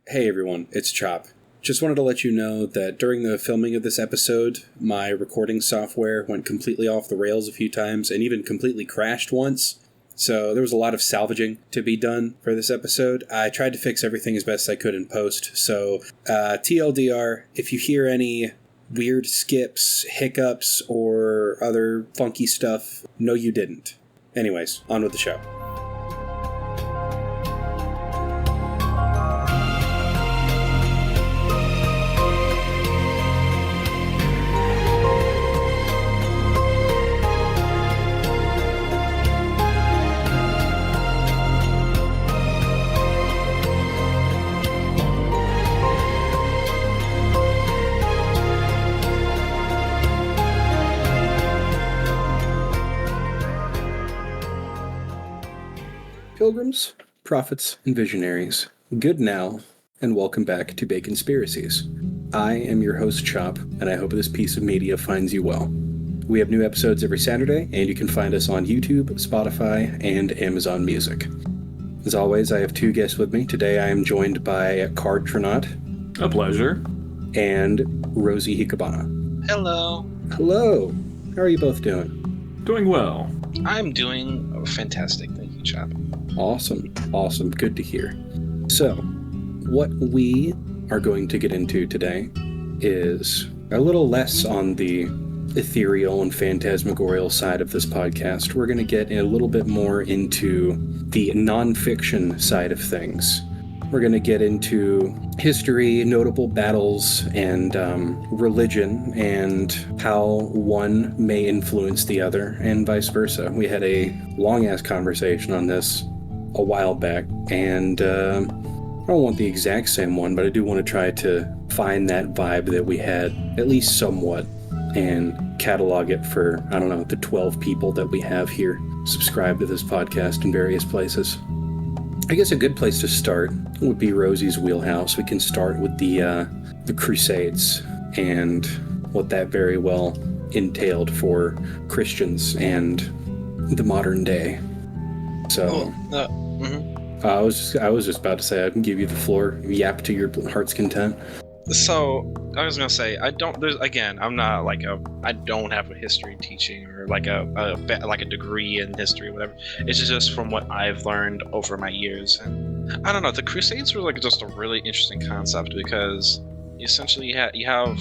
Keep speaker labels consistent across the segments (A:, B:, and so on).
A: Hey everyone, it's Chop. Just wanted to let you know that during the filming of this episode, my recording software went completely off the rails a few times and even completely crashed once. So there was a lot of salvaging to be done for this episode. I tried to fix everything as best I could in post. So TLDR, if you hear any weird skips, hiccups, or other funky stuff, no you didn't. Anyways, on with the show. Pilgrims, prophets, and visionaries, good now, and welcome back to Baconspiracies. I am your host, Chop, and I hope this piece of media finds you well. We have new episodes every Saturday, and you can find us on YouTube, Spotify, and Amazon Music. As always, I have two guests with me. Today I am joined by Cardtronaut.
B: A pleasure.
A: And Rosey Hikabana.
C: Hello.
A: Hello. How are you both doing?
B: Doing well.
C: I'm doing fantastic. Thank you, Chop.
A: Awesome. Good to hear. So, what we are going to get into today is a little less on the ethereal and phantasmagorial side of this podcast. We're going to get a little bit more into the nonfiction side of things. We're going to get into history, notable battles, and religion, and how one may influence the other, and vice versa. We had a long-ass conversation on this a while back, and I don't want the exact same one, but I do want to try to find that vibe that we had, at least somewhat, and catalog it for, I don't know, the 12 people that we have here subscribed to this podcast in various places. I guess a good place to start would be Rosey's wheelhouse. We can start with the Crusades and what that very well entailed for Christians and the modern day. So, I was just about to say I can give you the floor, yap to your heart's content.
C: So I was gonna say I don't have a history teaching or like a degree in history or whatever. It's just from what I've learned over my years, and I don't know. The Crusades were like just a really interesting concept because essentially you have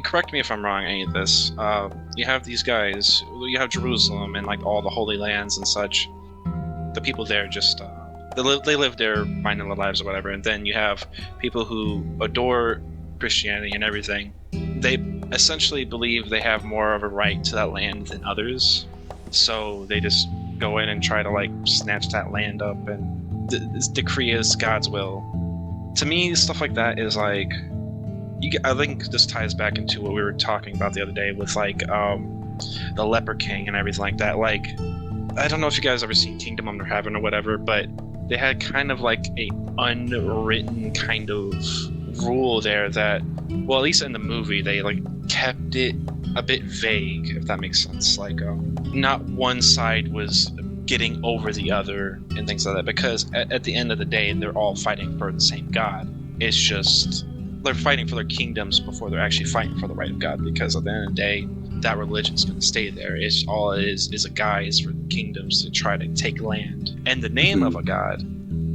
C: correct me if I'm wrong any of this. You have these guys. You have Jerusalem and like all the Holy Lands and such. The people there just they live there minding their lives or whatever, and then you have people who adore Christianity and everything. They essentially believe they have more of a right to that land than others, so they just go in and try to like snatch that land up and decree as God's will. To me, stuff like that is like, I think this ties back into what we were talking about the other day with like the Leper King and everything like that. Like, I don't know if you guys ever seen Kingdom Under Heaven or whatever, but they had kind of like a unwritten kind of rule there that, well, at least in the movie, they like kept it a bit vague, if that makes sense. Like, not one side was getting over the other and things like that, because at the end of the day, they're all fighting for the same God. It's just they're fighting for their kingdoms before they're actually fighting for the right of God, because at the end of the day, that religion's going to stay there. It's all it is a guise for the kingdoms to try to take land in the name of a god.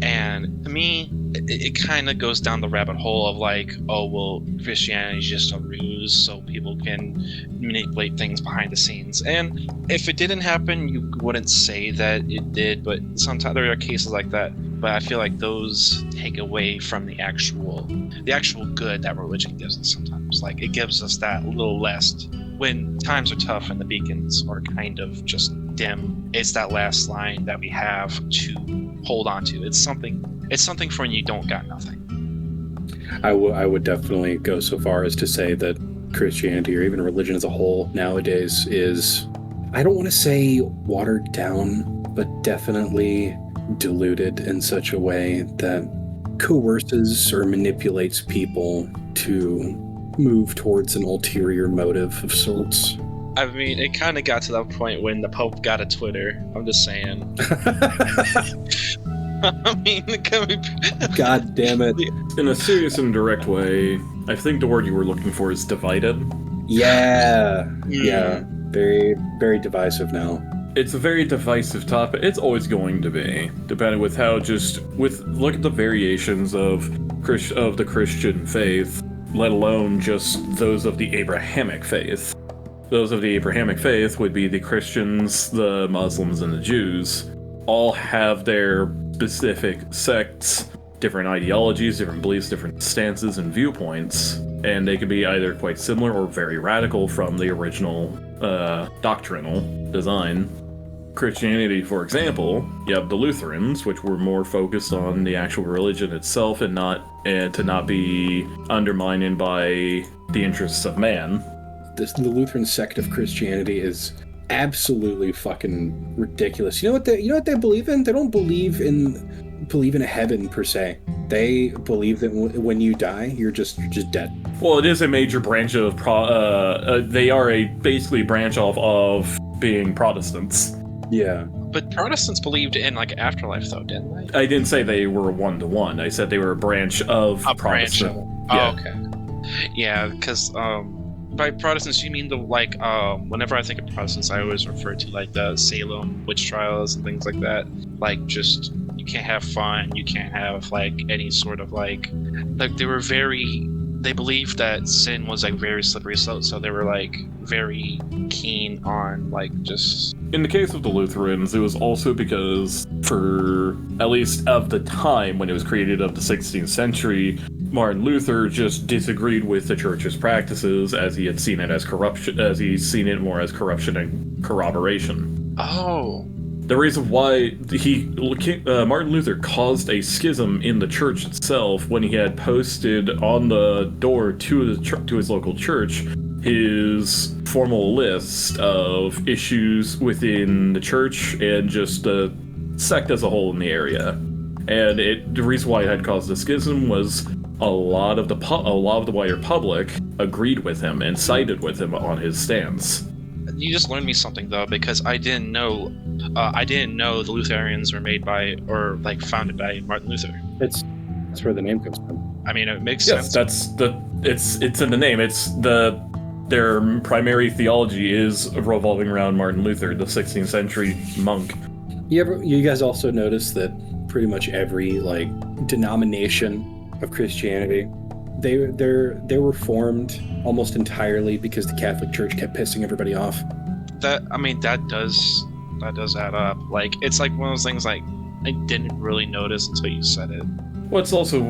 C: And to me, it kind of goes down the rabbit hole of like, oh, well, Christianity is just a ruse so people can manipulate things behind the scenes. And if it didn't happen, you wouldn't say that it did, but sometimes there are cases like that. But I feel like those take away from the actual good that religion gives us sometimes. Like, it gives us that little less. When times are tough and the beacons are kind of just dim, it's that last line that we have to hold on to. It's something for when you don't got nothing.
A: I would definitely go so far as to say that Christianity, or even religion as a whole nowadays, is, I don't want to say watered down, but definitely diluted in such a way that coerces or manipulates people to move towards an ulterior motive of sorts.
C: I mean, it kind of got to that point when the Pope got a Twitter. I'm just saying. I mean,
A: God damn it.
B: In a serious and direct way, I think the word you were looking for is divided.
A: Yeah. Yeah. Very, very divisive now.
B: It's a very divisive topic. It's always going to be, depending with how look at the variations of the Christian faith, let alone just those of the Abrahamic faith. Those of the Abrahamic faith would be the Christians, the Muslims, and the Jews. All have their specific sects, different ideologies, different beliefs, different stances and viewpoints, and they could be either quite similar or very radical from the original doctrinal design. Christianity, for example, you have the Lutherans, which were more focused on the actual religion itself and to not be undermined by the interests of man.
A: The Lutheran sect of Christianity is absolutely fucking ridiculous. You know what they believe in? They don't believe in a heaven per se. They believe that when you die, you're just dead.
B: Well, it is a major branch of they are a basically branch off of being Protestants.
A: Yeah.
C: But Protestants believed in like afterlife, though, didn't they?
B: I didn't say they were one-to-one. I said they were a branch of Protestant.
C: Yeah. Oh, okay. Yeah, because by Protestants you mean the whenever I think of Protestants, I always refer to like the Salem witch trials and things like that. Like, just you can't have fun, you can't have like any sort of like they believed that sin was like very slippery slope, so they were like very keen on like just.
B: In the case of the Lutherans, it was also because, for at least of the time when it was created of the 16th century, Martin Luther just disagreed with the church's practices as he had seen it as corruption, as he's seen it more as corruption and corroboration.
C: Oh.
B: The reason why Martin Luther caused a schism in the church itself when he had posted on the door to his local church his formal list of issues within the church and just the sect as a whole in the area. And the reason why it had caused a schism was a lot of the wider public agreed with him and sided with him on his stance.
C: You just learned me something, though, because I didn't know the Lutherans were made by or like founded by Martin Luther.
A: That's where the name comes from.
C: I mean, it makes sense.
B: Yes, it's in the name. Their primary theology is revolving around Martin Luther, the 16th century monk.
A: You guys also notice that pretty much every like denomination of Christianity, they were formed almost entirely because the Catholic Church kept pissing everybody off.
C: That does add up. Like, it's like one of those things like I didn't really notice until you said it.
B: Well, it's also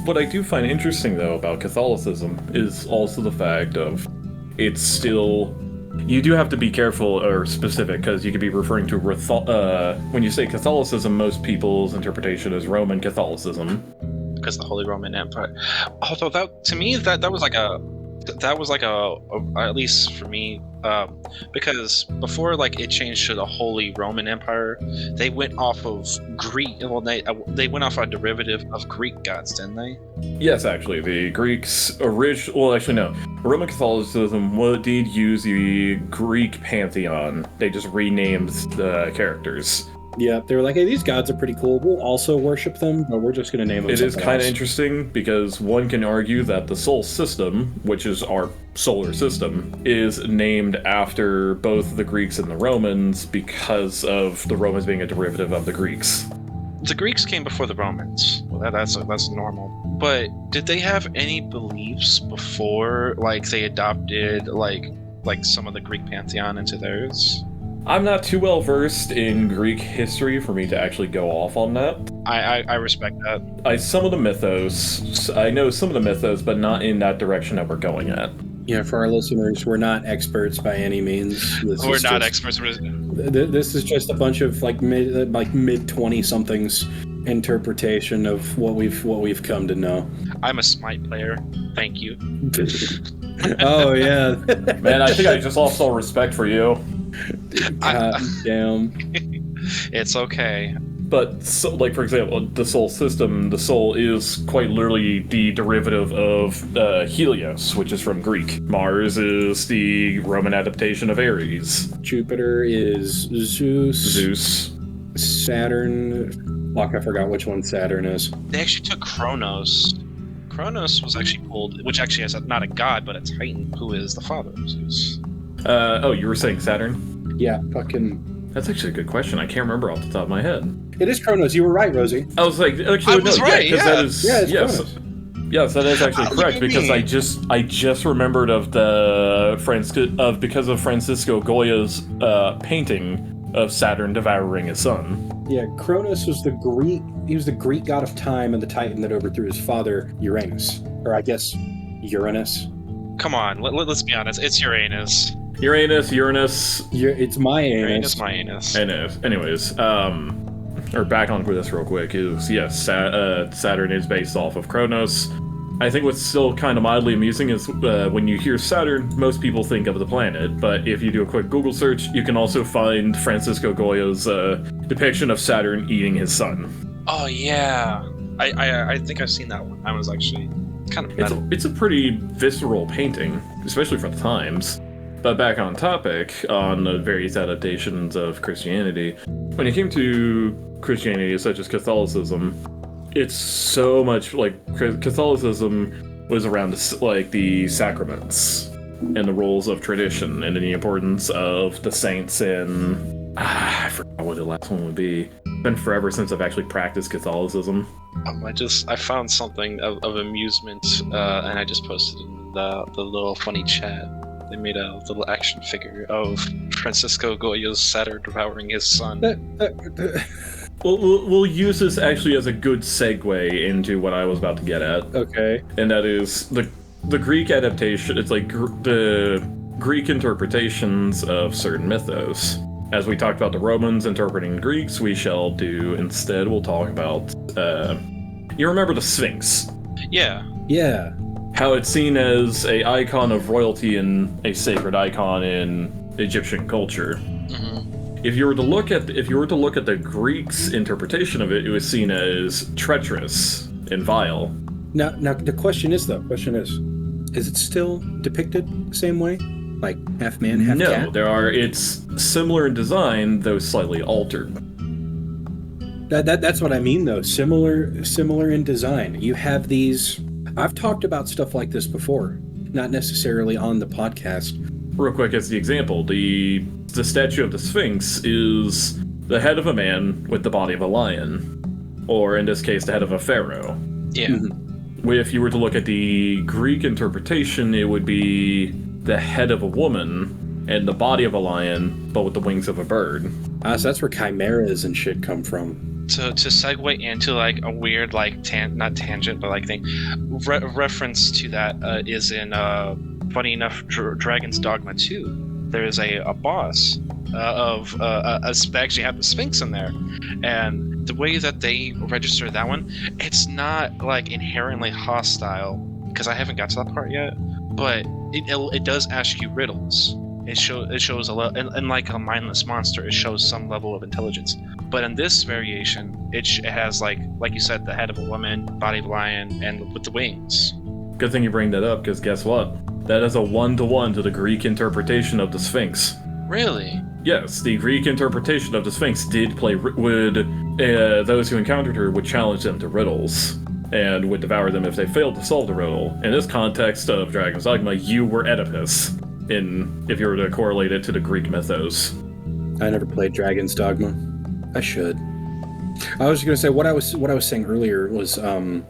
B: what I do find interesting though about Catholicism is also the fact of it's still. You do have to be careful or specific because you could be referring to when you say Catholicism, most people's interpretation is Roman Catholicism.
C: Because the Holy Roman Empire. Although that was like a at least for me, because before like it changed to the Holy Roman Empire, they went off of Greek. Well, they went off a derivative of Greek gods, didn't they?
B: Yes, actually, the Greeks Roman Catholicism did use the Greek pantheon. They just renamed the characters.
A: Yeah, they were like, hey, these gods are pretty cool. We'll also worship them, but we're just going to name them.
B: It is kind of interesting because one can argue that the Sol system, which is our solar system, is named after both the Greeks and the Romans because of the Romans being a derivative of the Greeks.
C: The Greeks came before the Romans. Well, that's normal. But did they have any beliefs before, like they adopted like some of the Greek pantheon into theirs?
B: I'm not too well versed in Greek history for me to actually go off on that.
C: I respect that.
B: I know some of the mythos, but not in that direction that we're going at.
A: Yeah, for our listeners, we're not experts by any means.
C: We're not experts.
A: This is just a bunch of like mid 20-somethings interpretation of what we've come to know.
C: I'm a Smite player. Thank you.
A: Oh yeah,
B: man, I think I just lost all respect for you.
A: God damn.
C: It's okay.
B: But, so, like, for example, the Sol system, the Sol is quite literally the derivative of Helios, which is from Greek. Mars is the Roman adaptation of Ares.
A: Jupiter is Zeus.
B: Zeus.
A: Saturn, Fuck, I forgot which one Saturn is.
C: They actually took Kronos. Kronos was actually pulled, which actually has not a god, but a titan, who is the father of Zeus.
B: Oh, you were saying Saturn?
A: Yeah, fucking...
B: That's actually a good question. I can't remember off the top of my head.
A: It is Kronos. You were right, Rosie.
B: I was like, actually,
C: I was right,
B: because
C: yeah.
B: that is...
A: Yeah, it's
B: yes.
A: Kronos.
B: Yes, that is actually
C: Look
B: correct,
C: at
B: because
C: me.
B: I just remembered of because of Francisco Goya's painting of Saturn devouring his son.
A: Yeah, Kronos was the Greek... He was the Greek god of time and the titan that overthrew his father, Uranus. Or I guess, Uranus.
C: Come on, let's be honest. It's Uranus.
B: Uranus.
A: It's my anus.
C: Uranus, my anus.
B: Anyways, or back on this real quick is, yes, Saturn is based off of Kronos. I think what's still kind of mildly amusing is when you hear Saturn, most people think of the planet, but if you do a quick Google search, you can also find Francisco Goya's depiction of Saturn eating his son.
C: Oh yeah, I think I've seen that one. I was actually kind of metal.
B: It's a pretty visceral painting, especially for the times. But back on topic, on the various adaptations of Christianity, when it came to Christianity such as Catholicism, it's so much like Catholicism was around the sacraments and the roles of tradition and the importance of the saints and I forgot what the last one would be. It's been forever since I've actually practiced Catholicism.
C: I found something of amusement, and I just posted in the little funny chat. They made a little action figure of Francisco Goya's Saturn devouring his son.
B: We'll use this actually as a good segue into what I was about to get at.
A: Okay.
B: And that is the Greek adaptation. It's like the Greek interpretations of certain mythos. As we talked about the Romans interpreting Greeks, we'll talk about, you remember the Sphinx?
C: Yeah.
A: Yeah.
B: How it's seen as a icon of royalty and a sacred icon in Egyptian culture.
C: Mm-hmm.
B: If you were to look at the Greeks' interpretation of it, it was seen as treacherous and vile.
A: Now the question is it still depicted the same way? Like half man, half cat?
B: No, it's similar in design, though slightly altered.
A: That's what I mean, though. Similar in design. You have these... I've talked about stuff like this before, not necessarily on the podcast.
B: Real quick, as the example, the statue of the Sphinx is the head of a man with the body of a lion, or in this case, the head of a pharaoh.
C: Yeah.
A: Mm-hmm.
B: If you were to look at the Greek interpretation, it would be the head of a woman and the body of a lion, but with the wings of a bird.
A: So that's where chimeras and shit come from.
C: To segue into like a weird like not tangent but like thing, reference to that is in funny enough Dragon's Dogma 2. There's a boss actually have the Sphinx in there, and the way that they register that one, it's not like inherently hostile because I haven't got to that part yet, but it does ask you riddles. It shows a lot, and like a mindless monster, it shows some level of intelligence. But in this variation, it has like you said, the head of a woman, body of a lion, and with the wings.
B: Good thing you bring that up, because guess what? That is a 1-to-1 to the Greek interpretation of the Sphinx.
C: Really?
B: Yes, the Greek interpretation of the Sphinx those who encountered her would challenge them to riddles, and would devour them if they failed to solve the riddle. In this context of Dragon's Dogma, you were Oedipus, if you were to correlate it to the Greek mythos.
A: I never played Dragon's Dogma. I should. I was going to say what I was saying earlier was the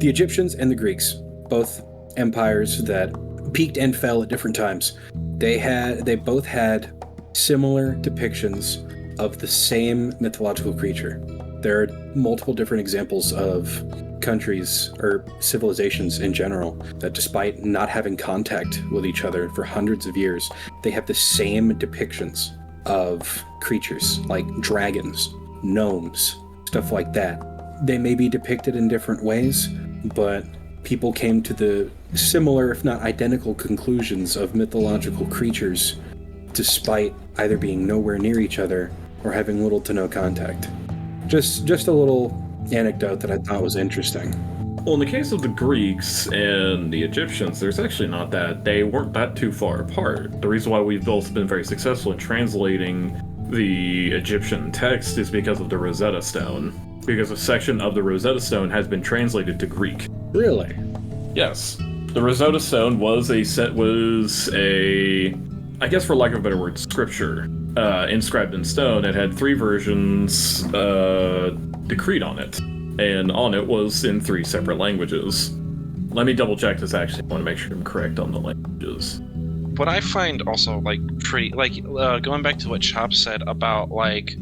A: Egyptians and the Greeks, both empires that peaked and fell at different times. They both had similar depictions of the same mythological creature. There are multiple different examples of countries or civilizations in general that, despite not having contact with each other for hundreds of years, they have the same depictions of creatures like dragons, gnomes, stuff like that. They may be depicted in different ways, but people came to the similar, if not identical, conclusions of mythological creatures despite either being nowhere near each other or having little to no contact. Just a little anecdote that I thought was interesting.
B: Well, in the case of the Greeks and the Egyptians, they weren't that too far apart. The reason why we've both been very successful in translating the Egyptian text is because of the Rosetta Stone. because a section of the Rosetta Stone has been translated to Greek.
A: Really?
B: Yes. The Rosetta Stone was a, I guess for lack of a better word, scripture, inscribed in stone. It had 3 versions decreed on it, and on it was in 3 separate languages. Let me double check this actually. I want to make sure I'm correct on the languages.
C: What I find also like pretty like going back to what Chop said about like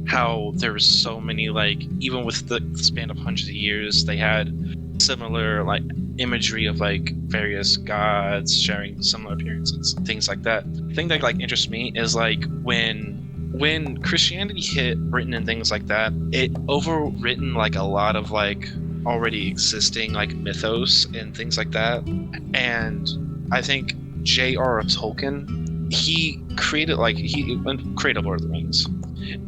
C: how there's so many like even with the span of hundreds of years they had similar like imagery of like various gods sharing similar appearances, things like that. The thing that like interests me is like when Christianity hit Britain and things like that, it overwritten like a lot of like already existing like mythos and things like that. And I think J.R. Tolkien, he created Lord of the Rings.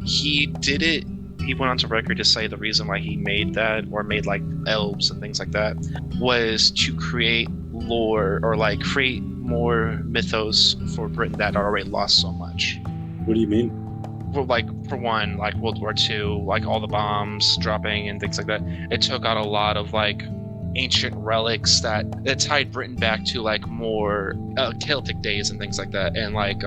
C: He did it. He went on to record to say the reason why he made that or made like elves and things like that was to create lore or like create more mythos for Britain that had already lost so much.
A: What do you mean?
C: Well, like for one, like World War II, like all the bombs dropping and things like that, it took out a lot of like ancient relics that tied Britain back to like more Celtic days and things like that. And like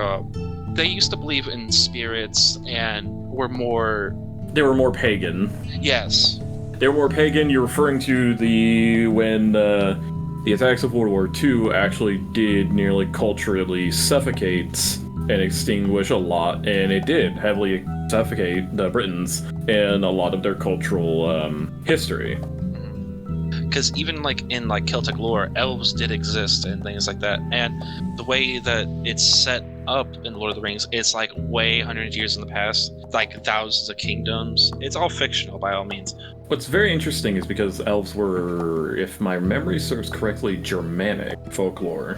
C: they used to believe in spirits and were more.
B: They were more pagan.
C: Yes.
B: They were more pagan. You're referring to when the attacks of World War II actually did nearly culturally suffocate and extinguish a lot, and it did heavily suffocate the Britons and a lot of their cultural history.
C: Because even like in like Celtic lore, elves did exist and things like that. And the way that it's set up in Lord of the Rings, it's like way hundreds of years in the past, like thousands of kingdoms. It's all fictional by all means.
B: What's very interesting is because elves were, if my memory serves correctly, Germanic folklore.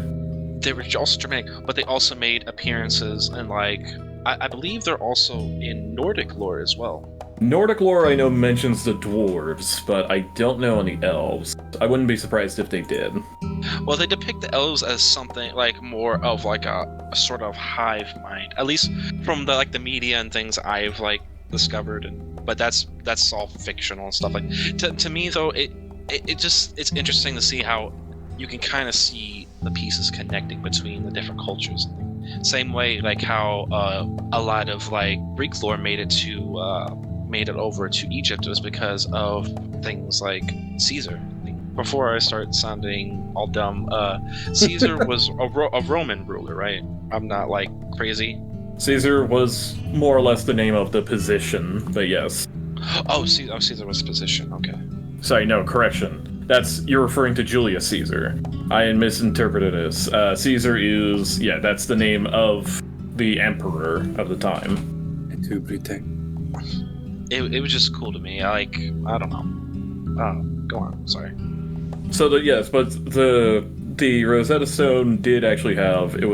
C: They were also Germanic, but they also made appearances and like I believe they're also in Nordic lore as well.
B: Nordic lore I know mentions the dwarves, but I don't know any elves. I wouldn't be surprised if they did.
C: Well, they depict the elves as something like more of like a sort of hive mind, at least from the media and things I've like discovered. But that's all fictional and stuff. Like to me though, it's interesting to see how you can kind of see the pieces connecting between the different cultures. Same way like how a lot of like Greek lore made it over to Egypt was because of things like Caesar. Before I start sounding all dumb, Caesar was a Roman ruler, right? I'm not like crazy.
B: Caesar was more or less the name of the position, but yes.
C: Oh, Caesar was position. Okay.
B: Sorry, no, correction. You're referring to Julius Caesar. I misinterpreted this. Caesar that's the name of the emperor of the time.
C: It was just cool to me. I don't know. Go on. Sorry.
B: So the Rosetta Stone did actually have, if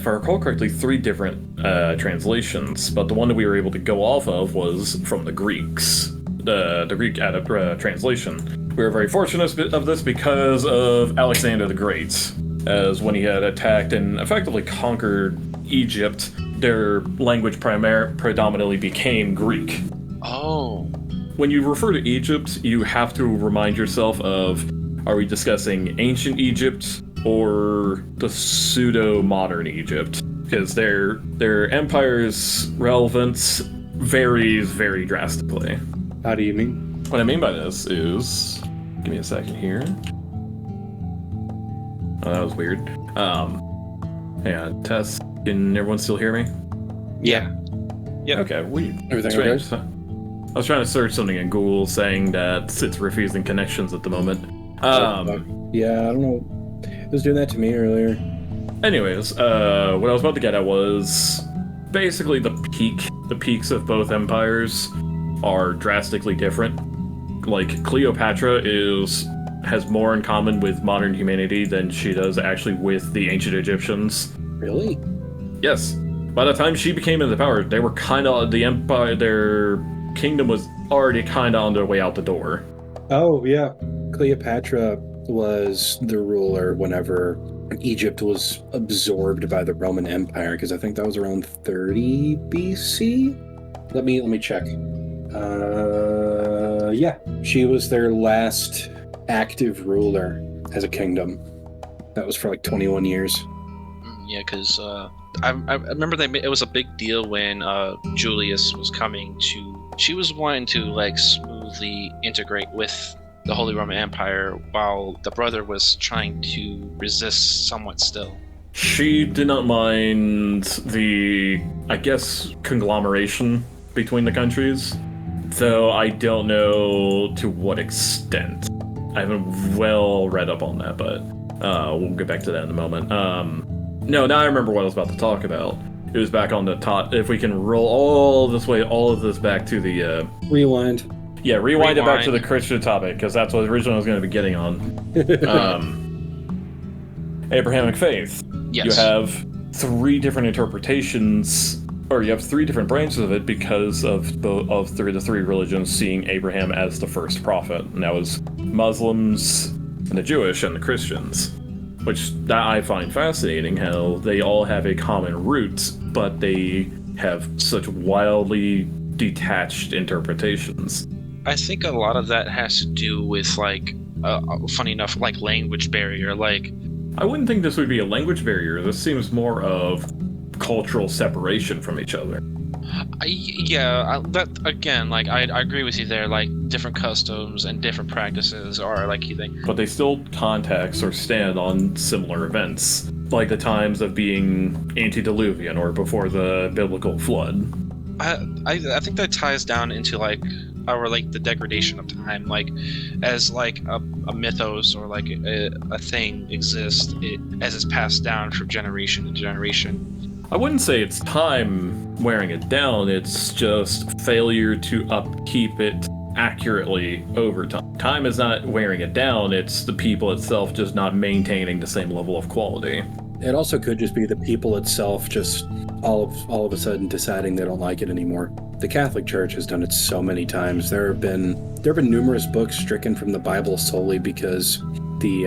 B: I recall correctly, 3 different translations, but the one that we were able to go off of was from the Greeks, the Greek translation. We were very fortunate of this because of Alexander the Great, as when he had attacked and effectively conquered Egypt, their language predominantly became Greek.
C: Oh.
B: When you refer to Egypt, you have to remind yourself of, are we discussing ancient Egypt or the pseudo-modern Egypt? Because their empire's relevance varies very drastically.
A: How do you mean?
B: What I mean by this is... Give me a second here. Oh, that was weird. Yeah, Tess, can everyone still hear me?
C: Yeah. Yeah.
B: Okay,
A: Everything okay?
B: I was trying to search something in Google saying that it's refusing connections at the moment.
A: Yeah, I don't know. It was doing that to me earlier.
B: Anyways, what I was about to get at was basically the peaks of both empires are drastically different. Like, Cleopatra has more in common with modern humanity than she does actually with the ancient Egyptians.
A: Really?
B: Yes. By the time she became into power, they were the empire, their kingdom was already kind of on their way out the door.
A: Oh, yeah. Cleopatra was the ruler whenever Egypt was absorbed by the Roman Empire, because I think that was around 30 BC? Let me check. Yeah. She was their last active ruler as a kingdom. That was for like 21 years.
C: Yeah, because I remember it was a big deal when Julius was coming to. She was wanting to like smoothly integrate with the Holy Roman Empire, while the brother was trying to resist somewhat still.
B: She did not mind the, I guess, conglomeration between the countries, though I don't know to what extent. I haven't well read up on that, but we'll get back to that in a moment. No, now I remember what I was about to talk about. It was back on the top. If we can roll all of this back to the...
A: Rewind.
B: Yeah, rewind it back to the Christian topic, because that's what originally I was going to be getting on. Abrahamic faith.
C: Yes.
B: You have three different interpretations, or you have three different branches of it because of the three religions seeing Abraham as the first prophet. And that was Muslims, and the Jewish, and the Christians. Which that I find fascinating, how they all have a common root, but they have such wildly detached interpretations.
C: I think a lot of that has to do with like, funny enough, like language barrier. Like,
B: I wouldn't think this would be a language barrier. This seems more of cultural separation from each other.
C: That again, like I agree with you there. Like different customs and different practices are like key thing.
B: But they still context or stand on similar events, like the times of being antediluvian or before the biblical flood.
C: I think that ties down into like the degradation of time, like as like a mythos or like a thing exists as it's passed down from generation to generation.
B: I wouldn't say it's time wearing it down, it's just failure to upkeep it accurately over time. Time is not wearing it down, it's the people itself just not maintaining the same level of quality.
A: It also could just be the people itself just all of a sudden deciding they don't like it anymore. The Catholic Church has done it so many times. There have been numerous books stricken from the Bible solely because the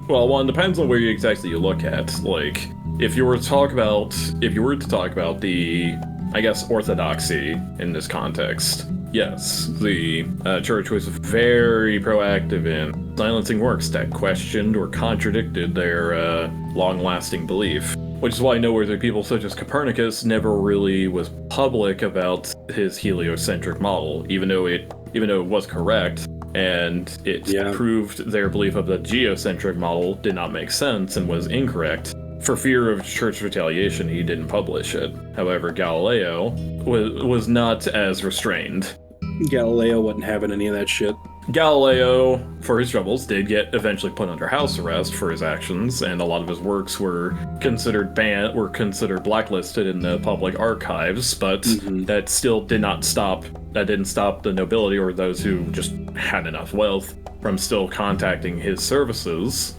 B: Well, one depends on where exactly you look at. Like, if you were to talk about the, I guess, orthodoxy in this context, yes, the church was very proactive in silencing works that questioned or contradicted their long-lasting belief. Which is why noteworthy people such as Copernicus never really was public about his heliocentric model, even though it was correct, and it proved their belief of the geocentric model did not make sense and was incorrect. For fear of church retaliation, he didn't publish it. However, Galileo was not as restrained.
A: Galileo wasn't having any of that shit.
B: Galileo, for his troubles, did get eventually put under house arrest for his actions, and a lot of his works were considered blacklisted in the public archives, but that still didn't stop the nobility or those who just had enough wealth from still contacting his services.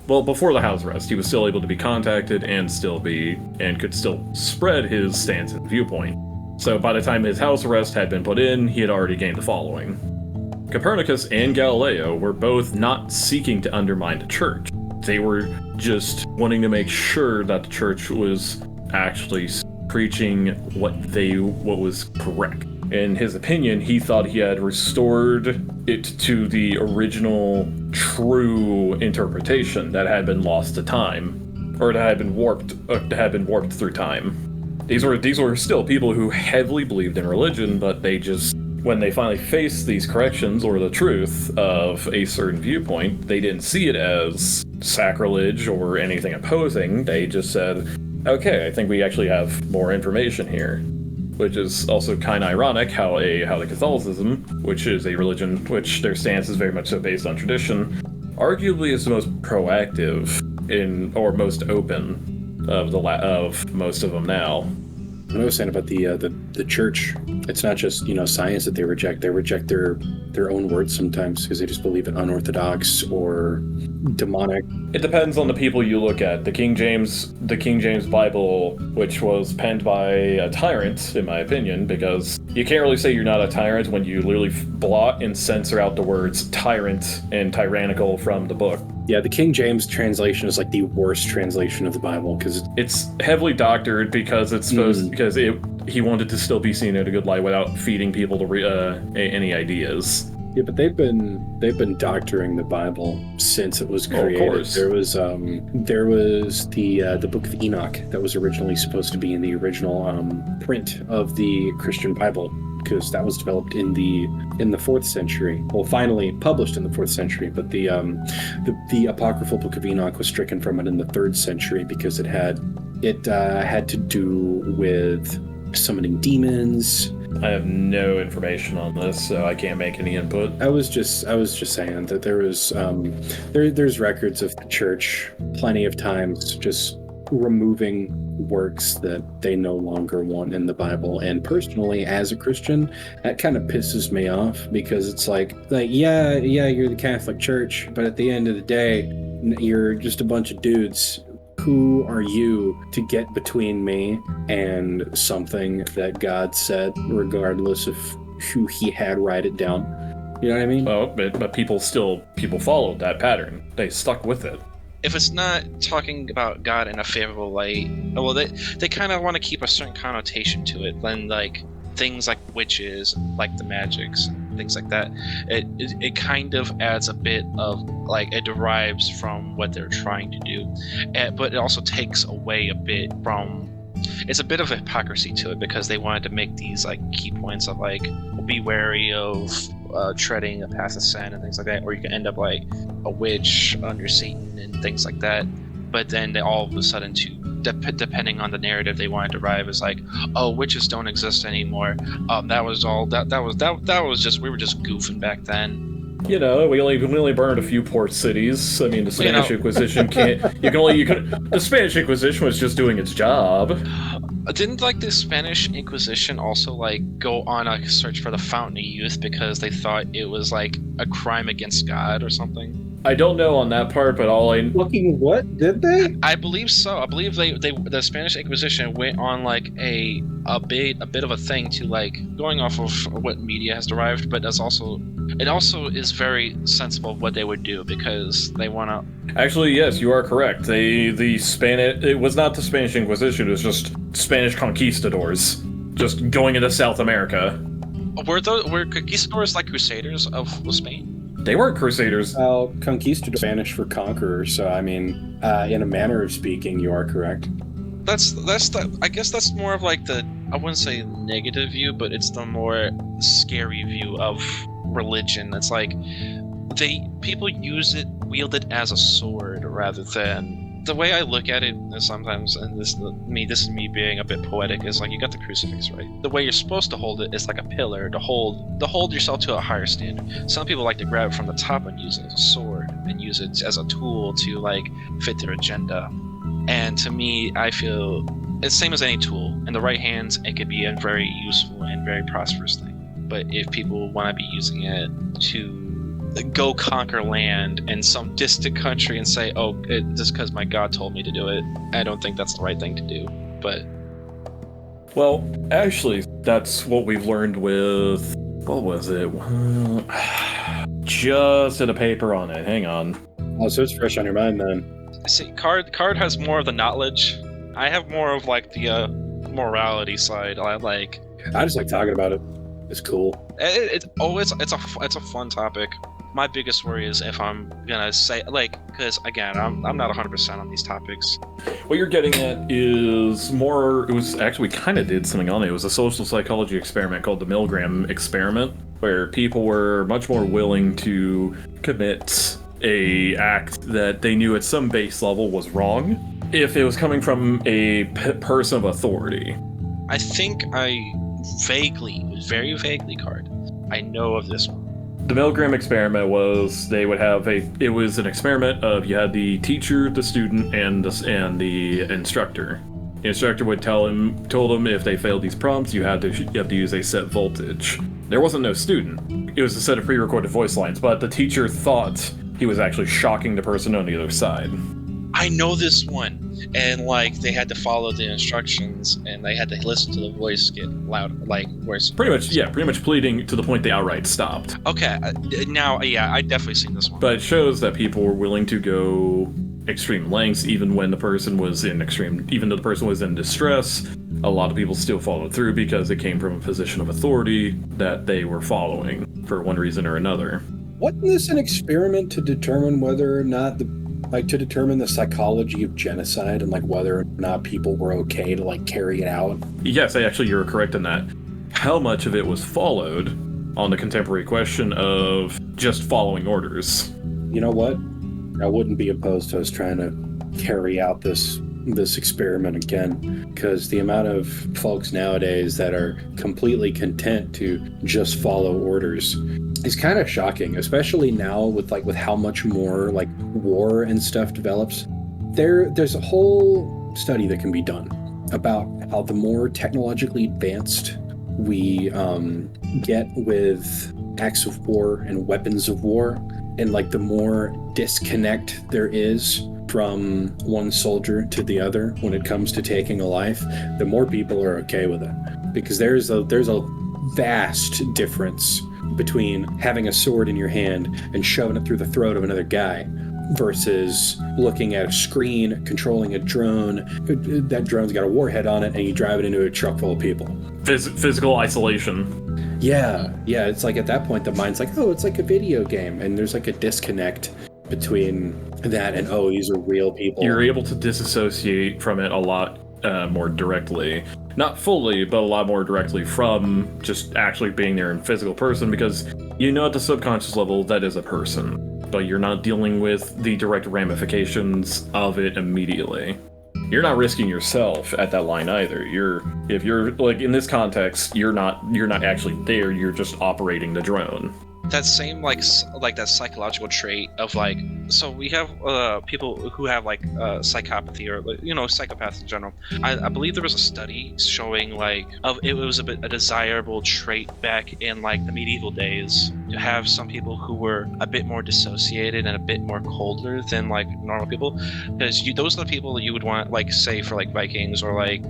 B: Well, before the house arrest, he was still able to be contacted and could still spread his stance and viewpoint. So by the time his house arrest had been put in, he had already gained a following. Copernicus and Galileo were both not seeking to undermine the church. They were just wanting to make sure that the church was actually preaching what was correct. In his opinion, he thought he had restored it to the original true interpretation that had been lost to time, or that had been warped through time. These were still people who heavily believed in religion, but they just, when they finally faced these corrections or the truth of a certain viewpoint, they didn't see it as sacrilege or anything opposing. They just said, okay, I think we actually have more information here. Which is also kind of ironic how the Catholicism, which is a religion which their stance is very much so based on tradition, arguably is the most proactive or most open of most of them now.
A: What I was saying about the church, it's not just science that they reject. They reject their own words sometimes because they just believe it unorthodox or demonic.
B: It depends on the people you look at. The King James Bible, which was penned by a tyrant, in my opinion, because you can't really say you're not a tyrant when you literally blot and censor out the words tyrant and tyrannical from the book.
A: Yeah, the King James translation is like the worst translation of the Bible because
B: It's heavily doctored because it's supposed because he wanted to still be seen in a good light without feeding people to any ideas.
A: yeah, but they've been doctoring the Bible since it was created.
B: Oh, of course.
A: There was the Book of Enoch that was originally supposed to be in the original print of the Christian Bible, because that was developed in the 4th century. Well, finally published in the 4th century, but the apocryphal Book of Enoch was stricken from it in the 3rd century because it had to do with summoning demons.
B: I have no information on this, so I can't make any input.
A: I was just saying that there was there's records of the church plenty of times just removing works that they no longer want in the Bible. And personally, as a Christian, that kind of pisses me off, because it's like yeah, you're the Catholic Church, but at the end of the day, you're just a bunch of dudes. Who are you to get between me and something that God said, regardless of who he had write it down? You know what I mean?
B: Well, but people followed that pattern. They stuck with it.
C: If it's not talking about God in a favorable light, well, they kind of want to keep a certain connotation to it. Then, like, things like witches, like the magics, and things like that, it kind of adds a bit of, like, it derives from what they're trying to do, but it also takes away a bit from. It's a bit of hypocrisy to it, because they wanted to make these, like, key points of, like, be wary of treading a path of sin and things like that, or you can end up like a witch under Satan and things like that. But then they all of a sudden, depending on the narrative they want to derive, is like, oh, witches don't exist anymore. That was just, we were just goofing back then.
B: You know, we only burned a few port cities. I mean, the Spanish Inquisition the Spanish Inquisition was just doing its job.
C: Didn't, like, the Spanish Inquisition also, like, go on a search for the Fountain of Youth because they thought it was, like, a crime against God or something?
B: I don't know on that part, but
A: Fucking what? Did they?
C: I believe so. I believe the Spanish Inquisition went on, like, a bit of a thing to, like, going off of what media has derived, but it also is very sensible of what they would do, because they want to.
B: Actually, yes, you are correct. It was not the Spanish Inquisition. It was just Spanish conquistadors just going into South America.
C: Were conquistadors like crusaders of Spain?
B: They weren't crusaders.
A: Well, conquistador, Spanish for conqueror. So I mean, in a manner of speaking, you are correct.
C: I guess that's more of, like, the, I wouldn't say negative view, but it's the more scary view of religion. It's like people wield it as a sword rather than. The way I look at it is sometimes, and this is me being a bit poetic, is like, you got the crucifix, right? The way you're supposed to hold it is like a pillar to hold yourself to a higher standard. Some people like to grab it from the top and use it as a sword and use it as a tool to, like, fit their agenda. And to me, I feel it's the same as any tool. In the right hands, it could be a very useful and very prosperous thing. But if people want to be using it to go conquer land in some distant country and say, oh, just because my God told me to do it, I don't think that's the right thing to do. But,
B: well, actually, that's what we've learned with, what was it? Just did a paper on it. Hang on.
A: Oh, so it's fresh on your mind then.
C: see, Card has more of the knowledge. I have more of, like, the morality side. I
A: just like talking about it. It's cool.
C: It's a fun topic. My biggest worry is if I'm gonna say, like, because again, I'm not 100% on these topics.
B: What you're getting at is more. It was actually, we kind of did something on it. It was a social psychology experiment called the Milgram experiment, where people were much more willing to commit a act that they knew at some base level was wrong if it was coming from a person of authority.
C: I think very vaguely, Card, I know of this one.
B: The Milgram experiment was it was an experiment of, you had the teacher, the student, and the instructor. The instructor would told them if they failed these prompts, you have to use a set voltage. There wasn't no student. It was a set of pre-recorded voice lines, but the teacher thought he was actually shocking the person on the other side.
C: I know this one. and like they had to follow the instructions, and they had to listen to the voice get loud, like worse.
B: Pretty much pleading to the point they outright stopped.
C: Okay, now, yeah, I definitely seen this one.
B: But it shows that people were willing to go extreme lengths, even when the person was in even though the person was in distress. A lot of people still followed through because it came from a position of authority that they were following for one reason or another.
A: Wasn't this an experiment to determine whether or not to determine the psychology of genocide and like whether or not people were okay to like carry it out?
B: Yes, actually, you're correct in that. How much of it was followed on the contemporary question of just following orders?
A: You know what? I wouldn't be opposed to us trying to carry out this experiment again, because the amount of folks nowadays that are completely content to just follow orders is kind of shocking, especially now with how much more like war and stuff develops. There's a whole study that can be done about how the more technologically advanced we get with acts of war and weapons of war, and like the more disconnect there is from one soldier to the other when it comes to taking a life, the more people are okay with it. Because there's a vast difference between having a sword in your hand and shoving it through the throat of another guy versus looking at a screen, controlling a drone. That drone's got a warhead on it and you drive it into a truck full of people.
B: Physical isolation.
A: Yeah, it's like at that point the mind's like, oh, it's like a video game, and there's like a disconnect between that and, oh, these are real people.
B: You're able to disassociate from it a lot more directly. Not fully, but a lot more directly from just actually being there in physical person, because you know at the subconscious level that is a person, but you're not dealing with the direct ramifications of it immediately. You're not risking yourself at that line either. If you're like in this context, you're not actually there, you're just operating the drone.
C: That same like that psychological trait of like, so we have people who have like psychopathy, or psychopaths in general. I believe there was a study showing like it was a desirable trait back in like the medieval days to have some people who were a bit more dissociated and a bit more colder than like normal people, because those are the people that you would want, like say for like Vikings or like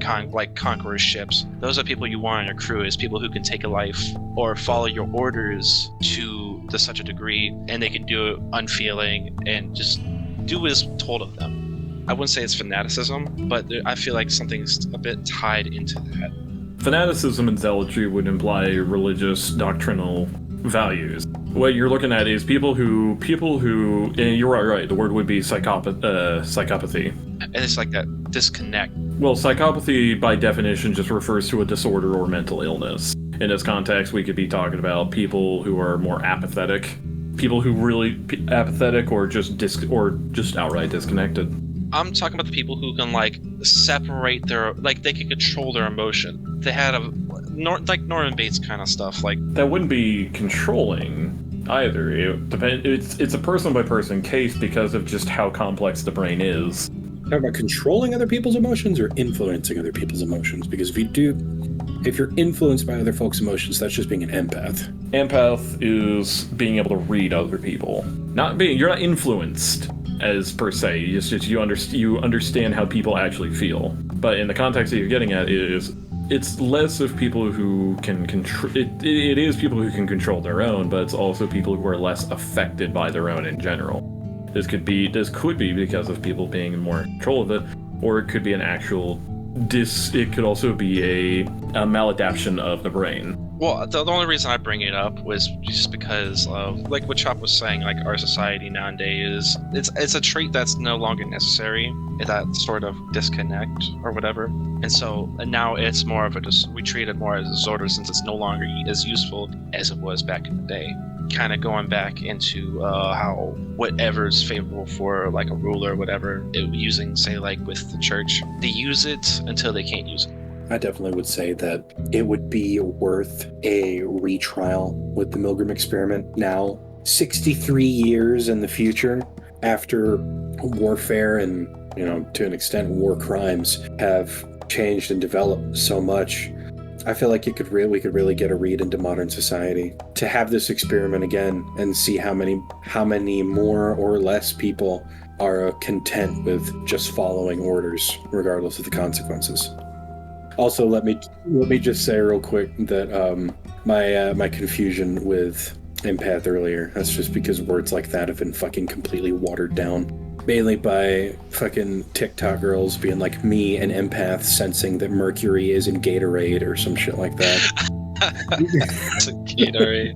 C: conqueror ships. Those are people you want on your crew, is people who can take a life or follow your orders to such a degree, and they can do it unfeeling and just do what is told of them. I wouldn't say it's fanaticism, but I feel like something's a bit tied into that.
B: Fanaticism and zealotry would imply religious doctrinal values. What you're looking at is people who, and you're right, the word would be psychopathy.
C: And it's like that disconnect.
B: Well, psychopathy by definition just refers to a disorder or mental illness. In this context, we could be talking about people who are more apathetic, people who really apathetic, or just outright disconnected.
C: I'm talking about the people who can like separate they can control their emotion. They had like Norman Bates kind of stuff. Like
B: that wouldn't be controlling either. It's a person by person case because of just how complex the brain is.
A: Talk about controlling other people's emotions or influencing other people's emotions, because if you're influenced by other folks' emotions, that's just being an empath.
B: Empath is being able to read other people. You're not influenced as per se. You understand how people actually feel. But in the context that you're getting at it's less of people who can control. It is people who can control their own, but it's also people who are less affected by their own in general. This could be because of people being in more control of it, or it could be an actual it could also be a maladaptation of the brain.
C: Well, the only reason I bring it up was just because of like what Chop was saying, like our society nowadays, it's a trait that's no longer necessary, that sort of disconnect or whatever. And now it's more of we treat it more as a disorder, since it's no longer as useful as it was back in the day. Kind of going back into how whatever's favorable for like a ruler or whatever, using, say, like with the church, they use it until they can't use it.
A: I definitely would say that it would be worth a retrial with the Milgram experiment now, 63 years in the future, after warfare and, to an extent, war crimes have changed and developed so much. I feel like we could really get a read into modern society to have this experiment again and see how many more or less people are content with just following orders, regardless of the consequences. Also, let me just say real quick that my confusion with empath earlier, that's just because words like that have been fucking completely watered down. Mainly by fucking TikTok girls being like me, an empath, sensing that mercury is in Gatorade or some shit like that.
C: It's a Gatorade.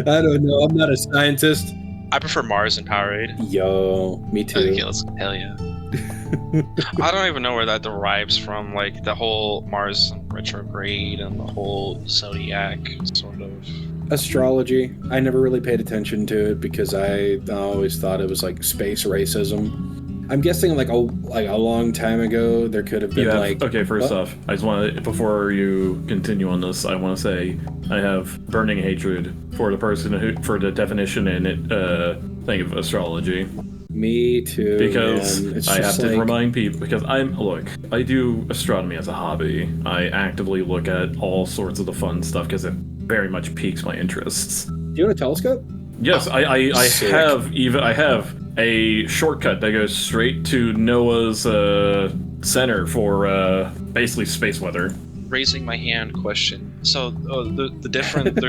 A: I don't know. I'm not a scientist.
C: I prefer Mars and Powerade.
A: Yo, me too.
C: Okay, hell yeah. I don't even know where that derives from, like the whole Mars retrograde and the whole zodiac sort of.
A: Astrology. I never really paid attention to it because I always thought it was like space racism. I'm guessing like a long time ago there could have been
B: okay, first off, I just want to, before you continue on this, I want to say I have burning hatred for the person who, for the definition and thing of astrology.
A: Me too.
B: Because I have to remind people, because I do astronomy as a hobby. I actively look at all sorts of the fun stuff because it very much piques my interests.
A: Do you want a telescope?
B: Yes, I have a shortcut that goes straight to NOAA's center for basically space weather.
C: Raising my hand question. So the different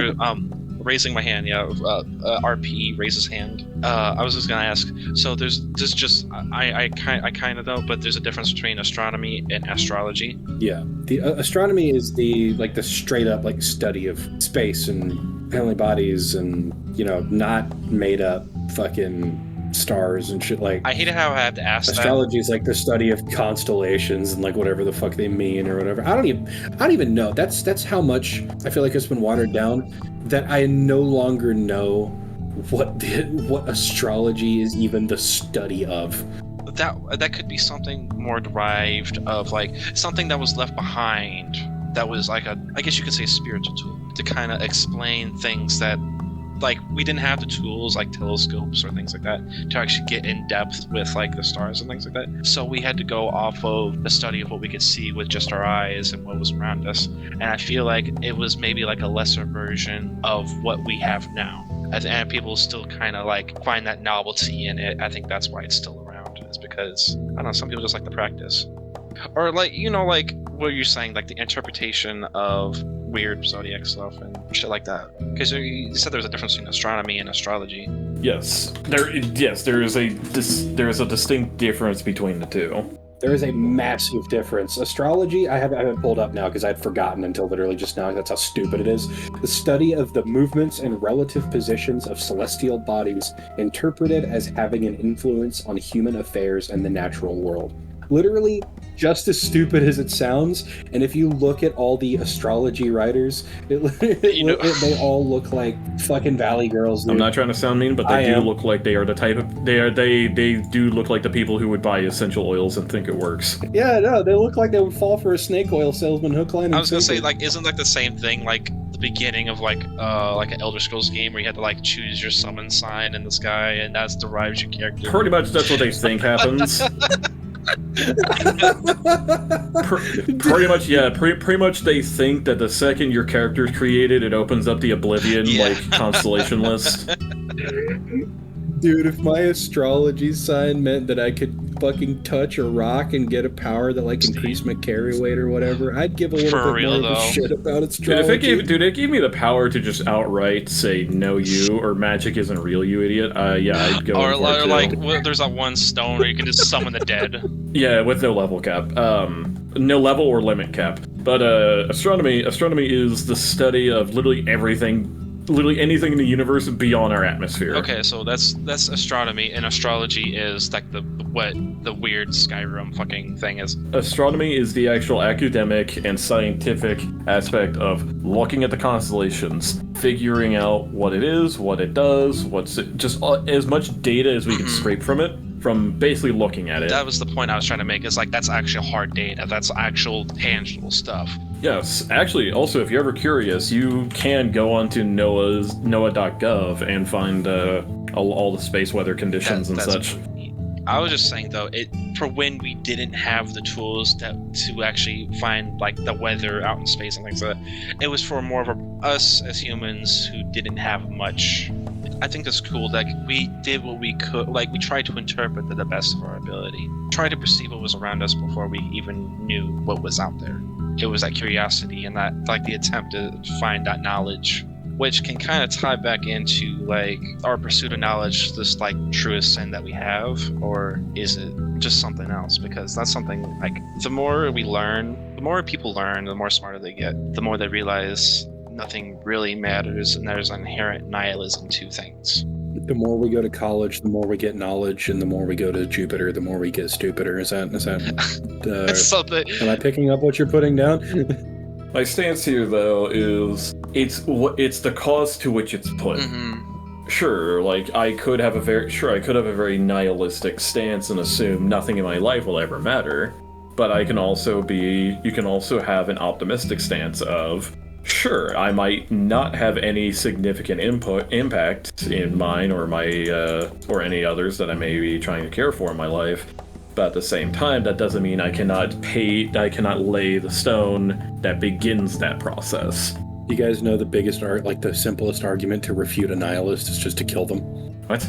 C: raising my hand, yeah. RP raises hand. I was just gonna ask. So there's just I kind of know, but there's a difference between astronomy and astrology.
A: Yeah, the astronomy is the straight up study of space and heavenly bodies and not made up fucking stars and shit. Like,
C: I hate how I have to ask
A: astrology is the study of constellations and whatever the fuck they mean or whatever. I don't even know. That's how much I feel like it's been watered down that I no longer know what astrology is even the study of.
C: That could be something more derived of something that was left behind, that was I guess you could say spiritual tool to kind of explain things that we didn't have the tools like telescopes or things like that to actually get in depth with the stars and things like that. So we had to go off of the study of what we could see with just our eyes and what was around us. And I feel like it was maybe a lesser version of what we have now. And people still kind of find that novelty in it. I think that's why it's still around. It's because, I don't know, some people just like the practice. Or what you're saying, the interpretation of weird zodiac stuff and shit like that. Because you said there's a difference between astronomy and astrology.
B: Yes, there is a distinct difference between the two.
A: There is a massive difference. Astrology, I haven't pulled up now because I'd forgotten until literally just now. That's how stupid it is. The study of the movements and relative positions of celestial bodies interpreted as having an influence on human affairs and the natural world. Literally just as stupid as it sounds, and if you look at all the astrology writers, they all look like fucking Valley Girls. Dude.
B: I'm not trying to sound mean, but they do look like they are the type of they do look like the people who would buy essential oils and think it works.
A: Yeah, no, they look like they would fall for a snake oil salesman hook, line, and
C: I was gonna say isn't the same thing the beginning of an Elder Scrolls game where you had to choose your summon sign in the sky and that derives your character.
B: Pretty much that's what they think happens. Pretty much, yeah. Pretty much, they think that the second your character is created, it opens up the Oblivion constellation list.
A: Dude, if my astrology sign meant that I could fucking touch a rock and get a power that increased my carry weight or whatever, I'd give a little bit more of a shit about astrology.
B: Dude, if it gave me the power to just outright say no you or magic isn't real, you idiot. Yeah, I'd go.
C: Or there's that one stone where you can just summon the dead.
B: Yeah, with no level cap. No level or limit cap. But astronomy is the study of literally everything. Literally anything in the universe beyond our atmosphere.
C: Okay, so that's astronomy, and astrology is the weird Skyrim fucking thing is.
B: Astronomy is the actual academic and scientific aspect of looking at the constellations, figuring out what it is, what it does, just as much data as we can scrape from it, from basically looking at it.
C: That was the point I was trying to make, is that's actual hard data, that's actual tangible stuff.
B: Yes, actually, also, if you're ever curious, you can go onto NOAA.gov and find all the space weather conditions and such.
C: I was just saying, though, for when we didn't have the tools to actually find the weather out in space and things like that, it was for more of us as humans who didn't have much I think it's cool. Like, we did what we could. Like, we tried to interpret to the best of our ability. Try to perceive what was around us before we even knew what was out there. It was that curiosity and that, like, the attempt to find that knowledge, which can kind of tie back into, like, our pursuit of knowledge, this, like, truest sin that we have, or is it just something else? Because that's something, like, the more we learn, the more people learn, the more smarter they get, the more they realize nothing really matters, and there's inherent nihilism to things.
A: The more we go to college, the more we get knowledge, and the more we go to Jupiter, the more we get stupider. Is that
C: That's something.
A: Am I picking up what you're putting down?
B: My stance here, though, is it's the cause to which it's put.
C: Mm-hmm.
B: Sure, like I could have a very nihilistic stance and assume nothing in my life will ever matter, but you can also have an optimistic stance of, sure, I might not have any significant impact in mine or my or any others that I may be trying to care for in my life. But at the same time, that doesn't mean I cannot lay the stone that begins that process.
A: You guys know the biggest the simplest argument to refute a nihilist is just to kill them.
B: What?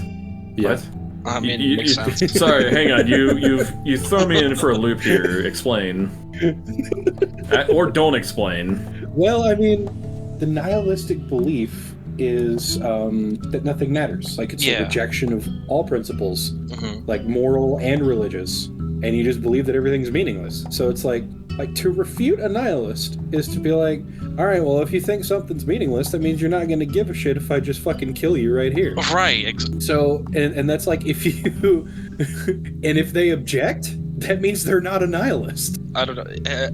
A: Yeah.
B: What?
C: I mean, it makes sense.
B: Sorry, hang on. You throw me in for a loop here. Explain. Or don't explain.
A: Well, I mean, the nihilistic belief is that nothing matters. Like, it's a rejection of all principles, like moral and religious, and you just believe that everything's meaningless. So it's like to refute a nihilist is to be like, all right, well, if you think something's meaningless, that means you're not going to give a shit if I just fucking kill you right here.
C: Right.
A: So, and that's like, if you, and if they object, that means they're not a nihilist.
C: I don't know.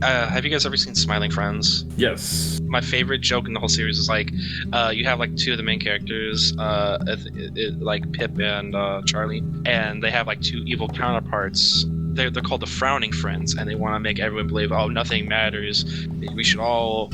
C: Have you guys ever seen Smiling Friends?
B: Yes.
C: My favorite joke in the whole series is like, you have like two of the main characters, like Pip and Charlie, and they have like two evil counterparts. They're called the Frowning Friends, and they want to make everyone believe, oh, nothing matters. We should all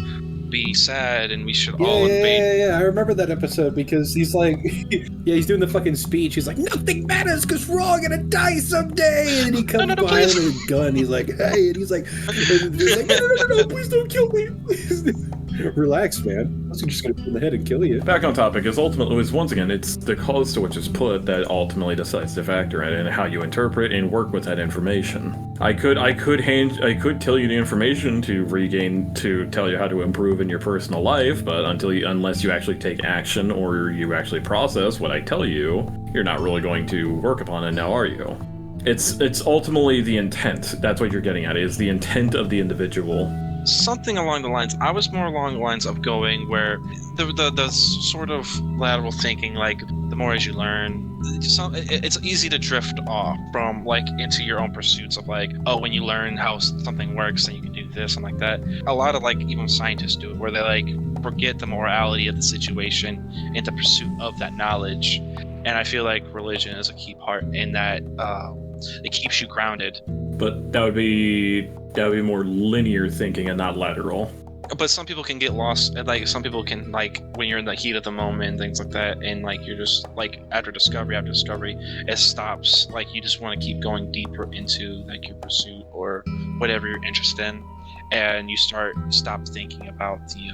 C: be sad, and we should all invade.
A: Yeah. I remember that episode because he's like, he's doing the fucking speech. He's like, nothing matters because we're all gonna die someday. And he comes by with his gun. He's like, hey, and he's like, no, please don't kill me. Relax, man. I was just gonna put in the head and kill you.
B: Back on topic, is ultimately, once again, it's the cause to which it's put that ultimately decides the factor in it and how you interpret and work with that information. I could tell you the information to tell you how to improve in your personal life, but unless you actually take action or you actually process what I tell you, you're not really going to work upon it now, are you? It's ultimately the intent. That's what you're getting at, is the intent of the individual.
C: Something along the lines. I was more along the lines of going where the sort of lateral thinking, like the more as you learn, it's easy to drift off from like into your own pursuits of like, oh, when you learn how something works, then you can do this and like that. A lot of like even scientists do it, where they like forget the morality of the situation into pursuit of that knowledge. And I feel like religion is a key part in that. It keeps you grounded.
B: But that would be more linear thinking and not lateral.
C: But some people can get lost, and like some people can, like, when you're in the heat of the moment, things like that, and like you're just like after discovery, it stops. Like you just want to keep going deeper into like your pursuit or whatever you're interested in, and you stop thinking about the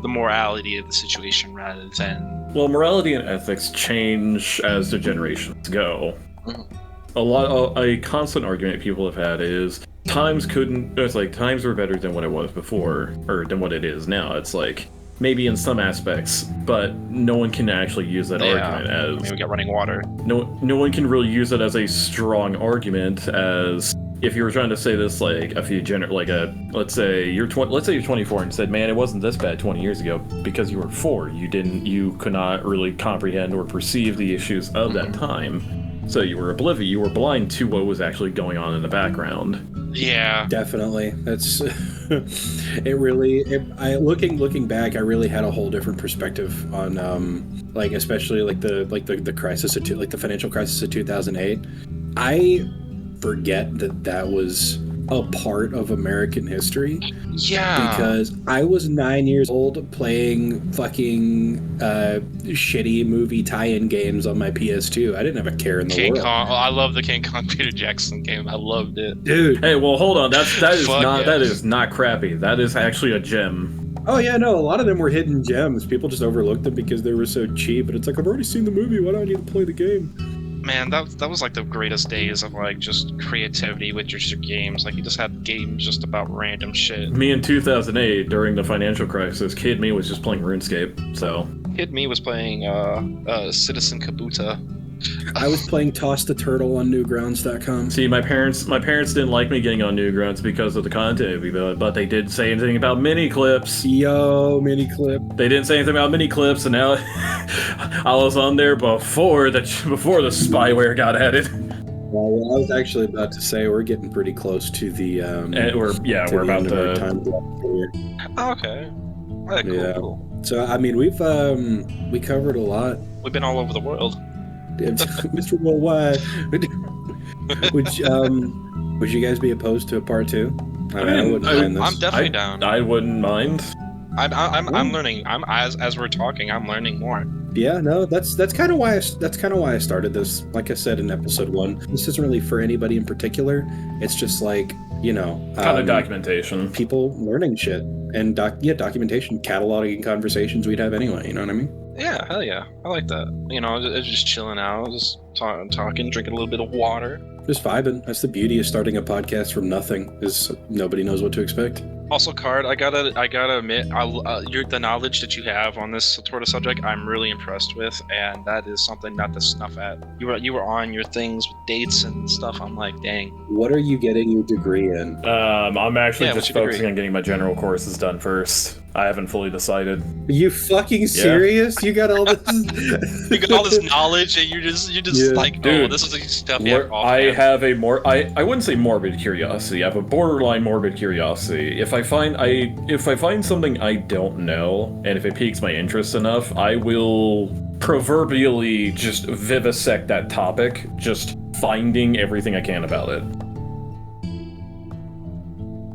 C: morality of the situation rather than.
B: Well, morality and ethics change as the generations go. Mm-hmm. A constant argument people have had is times were better than what it was before, or than what it is now. It's like, maybe in some aspects, but no one can actually use that argument as...
C: I mean, we got running water.
B: No one can really use it as a strong argument, as if you were trying to say this like a few let's say you're 24 and said, man, it wasn't this bad 20 years ago because you were 4. You could not really comprehend or perceive the issues of that time. So you were oblivious, you were blind to what was actually going on in the background.
C: Yeah,
A: definitely. That's looking back, I really had a whole different perspective on especially the crisis of the financial crisis of 2008. I forget that was a part of American history.
C: Yeah.
A: Because I was 9 years old playing fucking shitty movie tie-in games on my PS2. I didn't have a care in the world.
C: Kong. Oh, I love the King Kong Peter Jackson game. I loved it.
A: Dude.
B: Hey, well, hold on. That is not crappy. That is actually a gem.
A: Oh yeah, no, a lot of them were hidden gems. People just overlooked them because they were so cheap. But it's like, I've already seen the movie. Why do I need to play the game?
C: Man, that was like the greatest days of like just creativity with your games. Like you just had games just about random shit.
B: Me in 2008, during the financial crisis, Kid Me was just playing RuneScape. So
C: Kid Me was playing Citizen Kabuta.
A: I was playing Toss the Turtle on Newgrounds.com.
B: see, my parents didn't like me getting on Newgrounds because of the content, but they didn't say anything about mini clips.
A: Yo, mini clip.
B: They didn't say anything about mini clips, and now I was on there before the spyware got added.
A: Well, I was actually about to say we're getting pretty close to the
B: we're about to
A: time block here.
C: Oh, okay. Alright, cool,
A: Yeah.
C: cool.
A: So I mean, we covered a lot.
C: We've been all over the world.
A: Mr. Worldwide. Would you guys be opposed to a part 2? I wouldn't mind this.
C: I'm definitely down.
B: I wouldn't mind.
C: I'm learning. As we're talking, I'm learning more.
A: Yeah, no, that's kind of why I started this. Like I said in episode 1, this isn't really for anybody in particular. It's just like, you know,
B: Kind of documentation.
A: people learning shit and documentation, cataloging conversations we'd have anyway. You know what I mean?
C: Yeah, hell yeah. I like that. You know, just chilling out, just talking, drinking a little bit of water.
A: Just vibing. That's the beauty of starting a podcast from nothing. Is nobody knows what to expect.
C: Also, Card, I gotta admit, the knowledge that you have on this sort of subject, I'm really impressed with, and that is something not to snuff at. You were on your things with dates and stuff. I'm like, dang.
A: What are you getting your degree in?
B: I'm actually
C: Yeah,
B: just
C: what's your
B: focusing
C: degree?
B: on getting my general courses done first. I haven't fully decided.
A: Are you fucking serious? You got all this?
C: You got all this knowledge, and you're just
A: Yeah.
C: like,
B: Dude,
C: oh, this is the stuff you have off
B: I
C: hand.
B: have a I wouldn't say morbid curiosity. I have a borderline morbid curiosity. If I find something I don't know, and if it piques my interest enough, I will proverbially just vivisect that topic, just finding everything I can about it.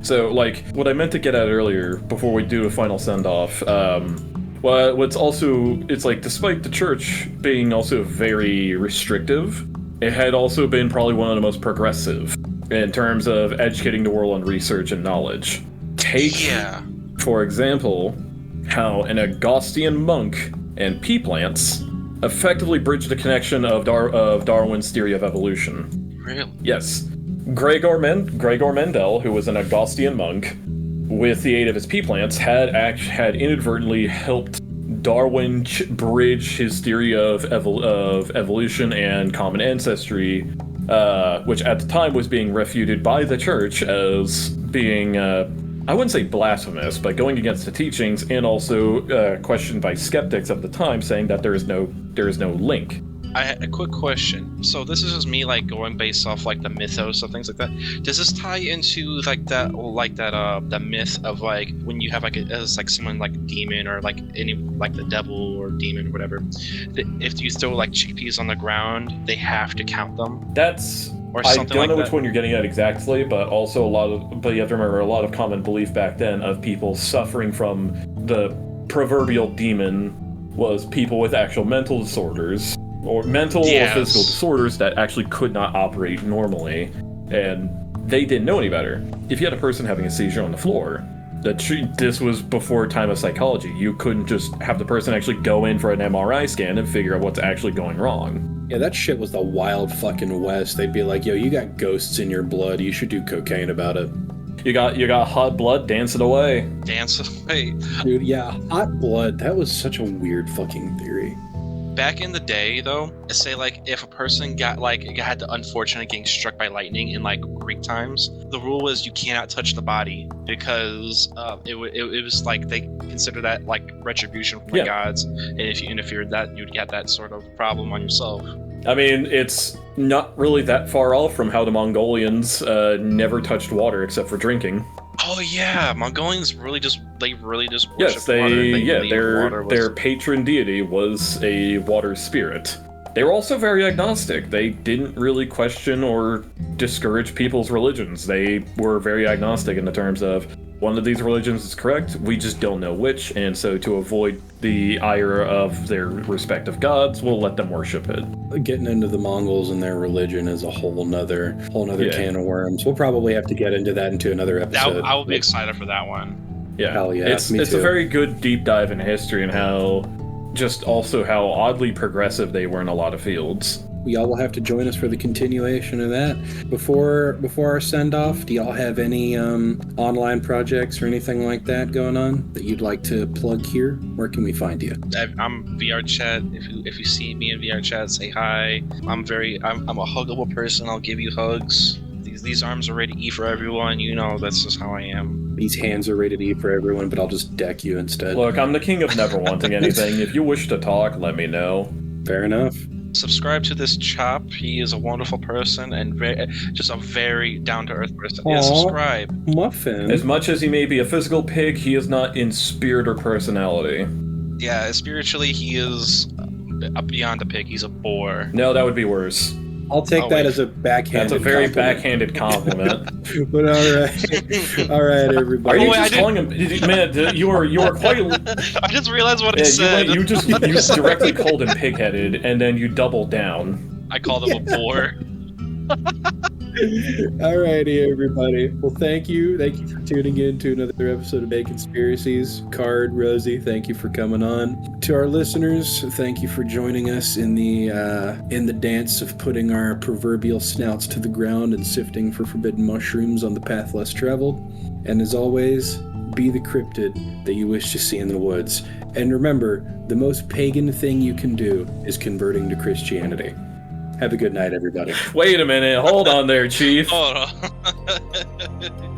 B: So, like, what I meant to get at earlier, before we do a final send-off, it's like, despite the church being also very restrictive, it had also been probably one of the most progressive in terms of educating the world on research and knowledge. Take, for example, how an Augustine monk and pea plants effectively bridged the connection of Darwin's theory of evolution.
C: Really?
B: Yes. Gregor Mendel, who was an Augustine monk, with the aid of his pea plants, had inadvertently helped Darwin bridge his theory of evolution and common ancestry, which at the time was being refuted by the church as being, I wouldn't say blasphemous, but going against the teachings, and also questioned by skeptics of the time, saying that there is no link.
C: I had a quick question. So this is just me like going based off like the mythos of things like that. Does this tie into the myth of like when you have it's like someone like a demon or like the devil or demon or whatever, that if you throw like chickpeas on the ground, they have to count them?
B: That's
C: Or
B: I
C: something
B: don't know
C: like
B: which
C: that?
B: one you're getting at exactly, but also but you have to remember a lot of common belief back then of people suffering from the proverbial demon was people with actual mental disorders, or mental or physical disorders that actually could not operate normally, and they didn't know any better. If you had a person having a seizure on the floor, this was before time of psychology. You couldn't just have the person actually go in for an MRI scan and figure out what's actually going wrong.
A: Yeah, that shit was the wild fucking West. They'd be like, yo, you got ghosts in your blood. You should do cocaine about it.
B: You got hot blood, dance it away.
C: Dance away.
A: Dude, yeah, hot blood. That was such a weird fucking theory.
C: Back in the day, though, say like if a person had the unfortunate getting struck by lightning in like Greek times, the rule was you cannot touch the body because it was like they consider that like retribution from the gods, and if you interfered that, you'd get that sort of problem on yourself.
B: I mean, it's not really that far off from how the Mongolians never touched water except for drinking.
C: Oh yeah, Mongolians really just worship
B: Yes,
C: water.
B: their patron deity was a water spirit. They were also very agnostic. They didn't really question or discourage people's religions. They were very agnostic in the terms of, one of these religions is correct, we just don't know which, and so to avoid the ire of their respective gods, we'll let them worship it.
A: Getting into the Mongols and their religion is a whole nother can of worms. We'll probably have to get into that into another episode.
C: I will be excited for that one.
B: Yeah,
A: Hell yeah,
B: it's
A: me
B: a
A: too.
B: very good deep dive in history and how oddly progressive they were in a lot of fields.
A: Y'all will have to join us for the continuation of that. Before our send-off, do y'all have any online projects or anything like that going on that you'd like to plug here? Where can we find you?
C: I'm VR chat. If you see me in VR chat, say hi. I'm a huggable person. I'll give you hugs. These arms are ready to eat for everyone. You know, that's just how I am.
A: These hands are rated E for everyone, but I'll just deck you instead.
B: Look, I'm the king of never wanting anything. If you wish to talk, let me know.
A: Fair enough.
C: Subscribe to this chop. He is a wonderful person and just a very down-to-earth person. Yeah,
A: Aw.
C: subscribe.
A: Muffin.
B: As much as he may be a physical pig, he is not in spirit or personality.
C: Yeah, spiritually, he is beyond a pig. He's a boar.
B: No, that would be worse.
A: I'll take that as a backhanded
B: That's a very
A: compliment.
B: backhanded compliment.
A: But all right, everybody.
B: Are you
C: wait,
B: just calling him? Man, you are quite.
C: I just realized what he said.
B: You directly called him pig-headed, and then you doubled down.
C: I called him a boar.
A: Alrighty, everybody. Well, thank you for tuning in to another episode of Baconspiracies. Card, Rosey, thank you for coming on. To our listeners, thank you for joining us in the dance of putting our proverbial snouts to the ground and sifting for forbidden mushrooms on the path less traveled. And as always, be the cryptid that you wish to see in the woods. And remember, the most pagan thing you can do is converting to Christianity. Have a good night, everybody.
B: Wait a minute. Hold on there, Chief.
C: Hold on.